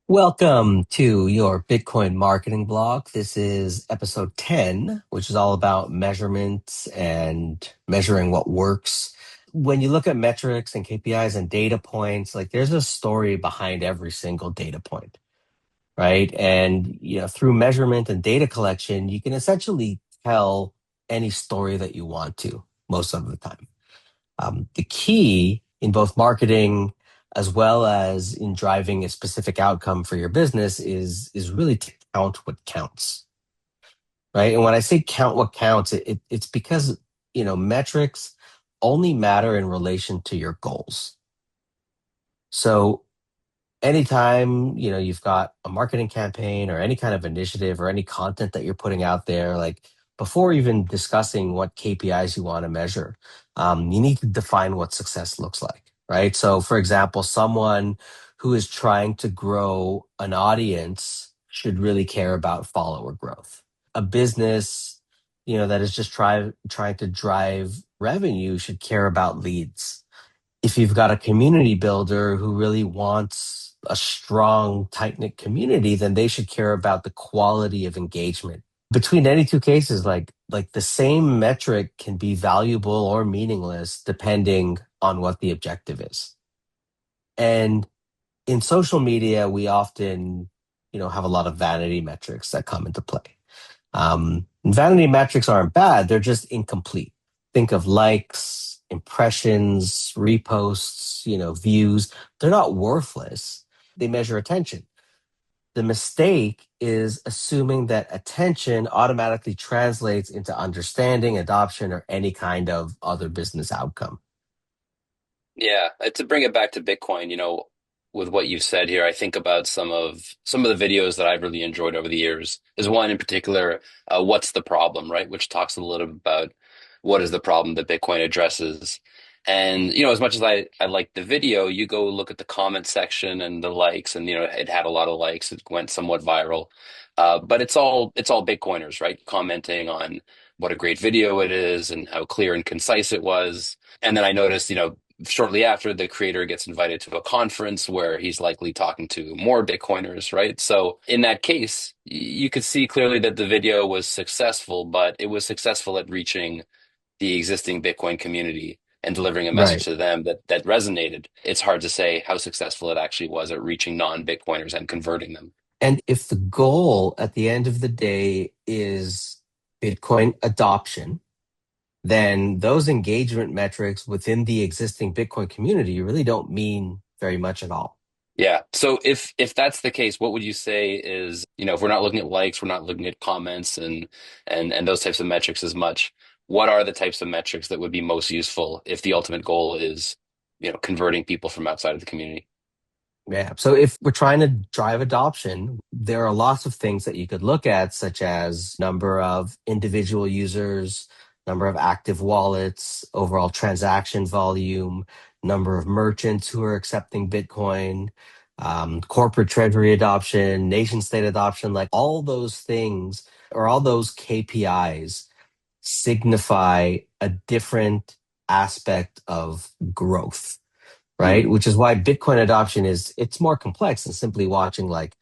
Welcome to your Bitcoin marketing blog. This is episode 10, which is all about measurements and measuring what works. When you look at metrics and KPIs and data points, like there's a story behind every single data point, right? And through measurement and data collection, you can essentially tell any story that you want to most of the time. The key in both marketing as well as in driving a specific outcome for your business is really to count what counts, right? And when I say count what counts, it's because metrics only matter in relation to your goals. So anytime you've got a marketing campaign or any kind of initiative or any content that you're putting out there, like before even discussing what KPIs you want to measure, you need to define what success looks like, right? So for example, someone who is trying to grow an audience should really care about follower growth. A business that is just trying to drive revenue should care about leads. If you've got a community builder who really wants a strong, tight-knit community, then they should care about the quality of engagement. Between any two cases, like the same metric can be valuable or meaningless depending on what the objective is. And in social media, we often, have a lot of vanity metrics that come into play. Vanity metrics aren't bad, they're just incomplete. Think of likes, impressions, reposts, views. They're not worthless. They measure attention. The mistake is assuming that attention automatically translates into understanding, adoption, or any kind of other business outcome. Yeah, to bring it back to Bitcoin, with what you've said here, I think about some of the videos that I've really enjoyed over the years. There's one in particular, "What's the Problem?" Right, which talks a little bit about what is the problem that Bitcoin addresses. And as much as I like the video, you go look at the comment section and the likes, and it had a lot of likes. It went somewhat viral, but it's all Bitcoiners, right, commenting on what a great video it is and how clear and concise it was. And then I noticed, shortly after, the creator gets invited to a conference where he's likely talking to more Bitcoiners, right? So in that case, you could see clearly that the video was successful, but it was successful at reaching the existing Bitcoin community and delivering a message Right. to them that resonated. It's hard to say how successful it actually was at reaching non-Bitcoiners and converting them. And if the goal at the end of the day is Bitcoin adoption, then those engagement metrics within the existing Bitcoin community really don't mean very much at all. Yeah. So if that's the case, what would you say is, if we're not looking at likes, we're not looking at comments and those types of metrics as much, what are the types of metrics that would be most useful if the ultimate goal is, converting people from outside of the community? Yeah. So if we're trying to drive adoption, there are lots of things that you could look at, such as number of individual users, number of active wallets, overall transaction volume, number of merchants who are accepting Bitcoin, corporate treasury adoption, nation state adoption, like all those things or all those KPIs signify a different aspect of growth, right? Hmm. Which is why Bitcoin adoption it's more complex than simply watching like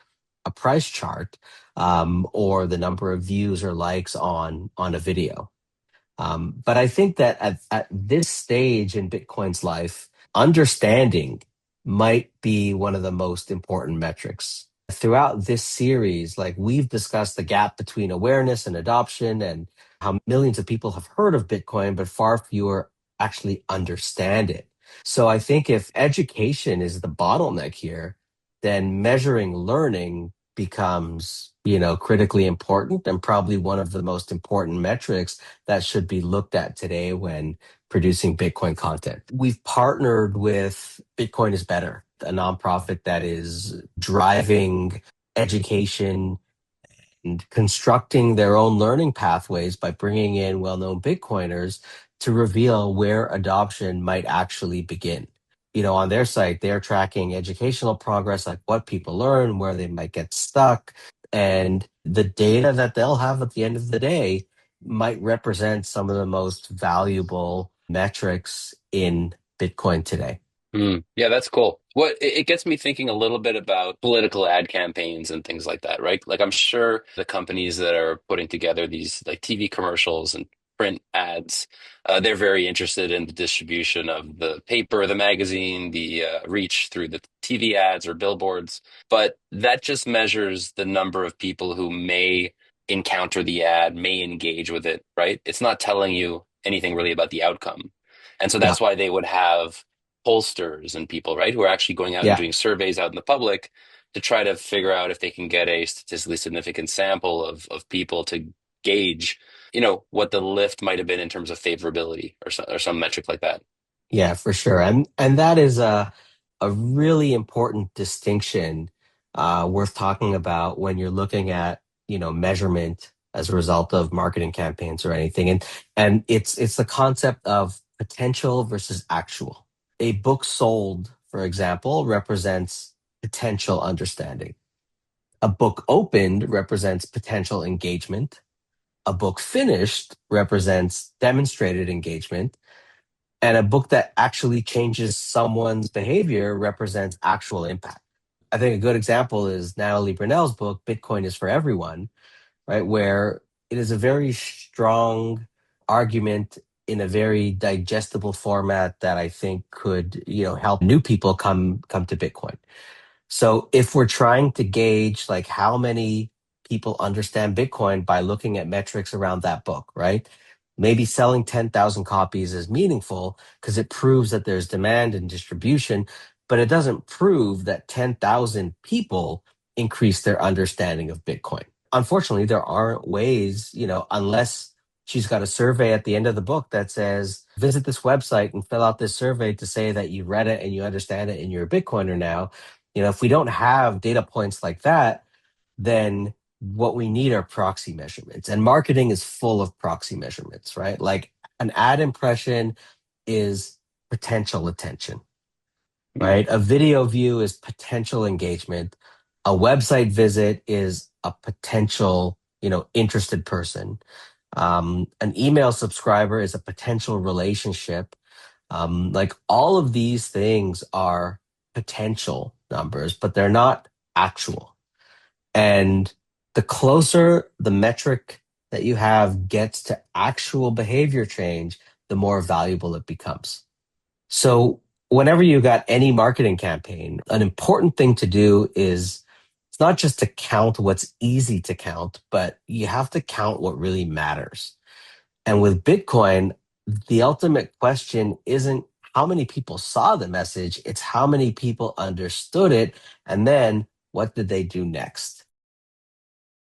a price chart, or the number of views or likes on a video. But I think that at this stage in Bitcoin's life, understanding might be one of the most important metrics. Throughout this series, like we've discussed the gap between awareness and adoption and how millions of people have heard of Bitcoin, but far fewer actually understand it. So I think if education is the bottleneck here, then measuring learning becomes, critically important and probably one of the most important metrics that should be looked at today when producing Bitcoin content. We've partnered with Bitcoin is Better, a nonprofit that is driving education and constructing their own learning pathways by bringing in well-known Bitcoiners to reveal where adoption might actually begin. On their site, they're tracking educational progress, like what people learn, where they might get stuck, and the data that they'll have at the end of the day might represent some of the most valuable metrics in Bitcoin today. Yeah, that's cool. It gets me thinking a little bit about political ad campaigns and things like that, right? Like I'm sure the companies that are putting together these like TV commercials and print ads, they're very interested in the distribution of the paper, the magazine, the reach through the TV ads or billboards. But that just measures the number of people who may encounter the ad, may engage with it, right? It's not telling you anything really about the outcome. And so Yeah. that's why they would have pollsters and people, right, who are actually going out and Yeah. doing surveys out in the public to try to figure out if they can get a statistically significant sample of people to gauge, what the lift might have been in terms of favorability or some metric like that. Yeah, for sure. And that is a really important distinction worth talking about when you're looking at, measurement as a result of marketing campaigns or anything. And it's the concept of potential versus actual. A book sold, for example, represents potential understanding. A book opened represents potential engagement. A book finished represents demonstrated engagement, and a book that actually changes someone's behavior represents actual impact. I think a good example is Natalie Brunell's book, Bitcoin is for Everyone, right? Where it is a very strong argument in a very digestible format that I think could, help new people come to Bitcoin. So if we're trying to gauge like how many people understand Bitcoin by looking at metrics around that book, right? Maybe selling 10,000 copies is meaningful because it proves that there's demand and distribution, but it doesn't prove that 10,000 people increase their understanding of Bitcoin. Unfortunately, there aren't ways, unless she's got a survey at the end of the book that says, visit this website and fill out this survey to say that you read it and you understand it and you're a Bitcoiner now. If we don't have data points like that, then what we need are proxy measurements. And marketing is full of proxy measurements, right? Like an ad impression is potential attention, Mm, right? A video view is potential engagement. A website visit is a potential, interested person. An email subscriber is a potential relationship. Like all of these things are potential numbers, but they're not actual. And the closer the metric that you have gets to actual behavior change, the more valuable it becomes. So whenever you got any marketing campaign, an important thing to do is it's not just to count what's easy to count, but you have to count what really matters. And with Bitcoin, the ultimate question isn't how many people saw the message, it's how many people understood it. And then what did they do next?